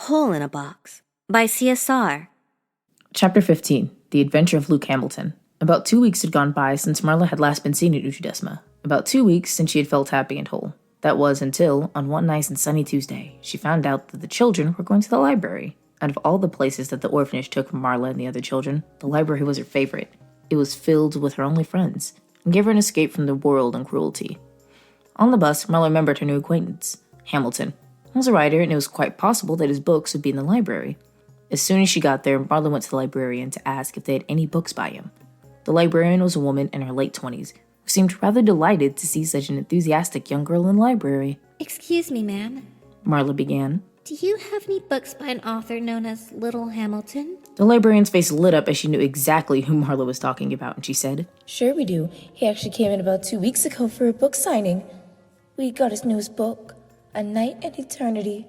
Hole in a Box by C.S.R. Chapter 15, The Adventure of Luke Hamilton. About 2 weeks had gone by since Marla had last been seen at Utudesma. About 2 weeks since she had felt happy and whole. That was until, on one nice and sunny Tuesday, she found out that the children were going to the library. Out of all the places that the orphanage took from Marla and the other children, the library was her favorite. It was filled with her only friends, and gave her an escape from the world and cruelty. On the bus, Marla remembered her new acquaintance, Hamilton. He was a writer, and it was quite possible that his books would be in the library. As soon as she got there, Marla went to the librarian to ask if they had any books by him. The librarian was a woman in her late 20s, who seemed rather delighted to see such an enthusiastic young girl in the library. "Excuse me, ma'am," Marla began. "Do you have any books by an author known as Little Hamilton?" The librarian's face lit up as she knew exactly who Marla was talking about, and she said, "Sure we do. He actually came in about 2 weeks ago for a book signing. We got his newest book, A Night and Eternity,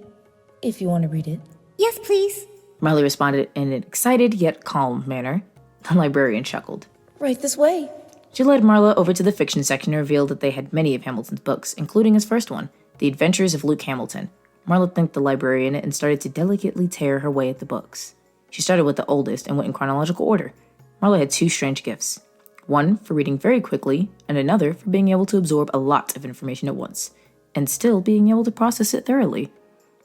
if you want to read it." "Yes, please." Marla responded in an excited yet calm manner. The librarian chuckled. "Right this way." She led Marla over to the fiction section and revealed that they had many of Hamilton's books, including his first one, The Adventures of Luke Hamilton. Marla thanked the librarian and started to delicately tear her way at the books. She started with the oldest and went in chronological order. Marla had two strange gifts. One for reading very quickly, and another for being able to absorb a lot of information at once, and still being able to process it thoroughly.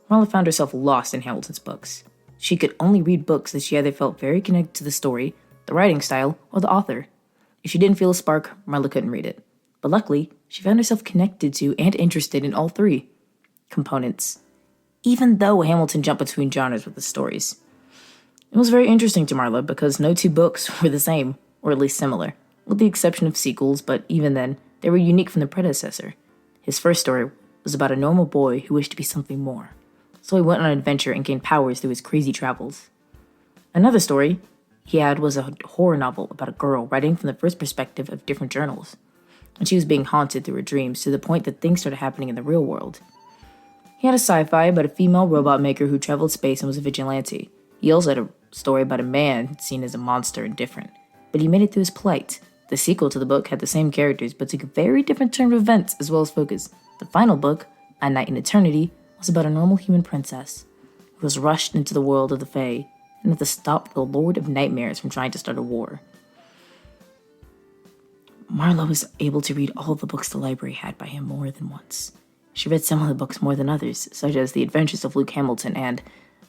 Marla found herself lost in Hamilton's books. She could only read books that she either felt very connected to the story, the writing style, or the author. If she didn't feel a spark, Marla couldn't read it. But luckily, she found herself connected to and interested in all three components, even though Hamilton jumped between genres with the stories. It was very interesting to Marla because no two books were the same, or at least similar, with the exception of sequels, but even then, they were unique from the predecessor. His first story was about a normal boy who wished to be something more, so he went on an adventure and gained powers through his crazy travels. Another story he had was a horror novel about a girl writing from the first perspective of different journals, and she was being haunted through her dreams to the point that things started happening in the real world. He had a sci-fi about a female robot maker who traveled space and was a vigilante. He also had a story about a man seen as a monster and different, but he made it through his plight. The sequel to the book had the same characters, but took a very different turn of events as well as focus. The final book, A Night in Eternity, was about a normal human princess who was rushed into the world of the Fae and had to stop the Lord of Nightmares from trying to start a war. Marla was able to read all the books the library had by him more than once. She read some of the books more than others, such as The Adventures of Luke Hamilton and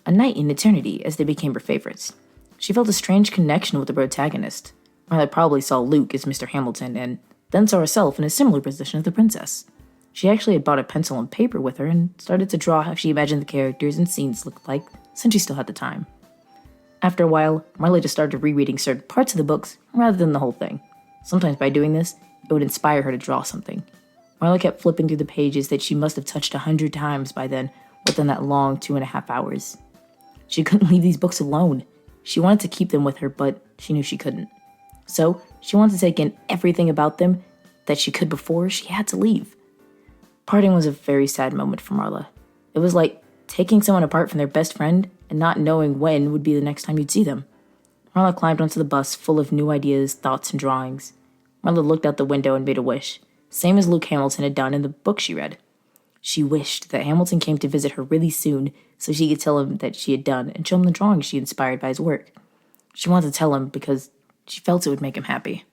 A Night in Eternity, as they became her favorites. She felt a strange connection with the protagonist. Marla probably saw Luke as Mr. Hamilton, and then saw herself in a similar position as the princess. She actually had bought a pencil and paper with her and started to draw how she imagined the characters and scenes looked like, since she still had the time. After a while, Marla just started rereading certain parts of the books rather than the whole thing. Sometimes by doing this, it would inspire her to draw something. Marla kept flipping through the pages that she must have touched 100 times by then, within that long 2.5 hours. She couldn't leave these books alone. She wanted to keep them with her, but she knew she couldn't. So, she wanted to take in everything about them that she could before she had to leave. Parting was a very sad moment for Marla. It was like taking someone apart from their best friend and not knowing when would be the next time you'd see them. Marla climbed onto the bus full of new ideas, thoughts, and drawings. Marla looked out the window and made a wish, same as Luke Hamilton had done in the book she read. She wished that Hamilton came to visit her really soon so she could tell him that she had done and show him the drawings she inspired by his work. She wanted to tell him because she felt it would make him happy.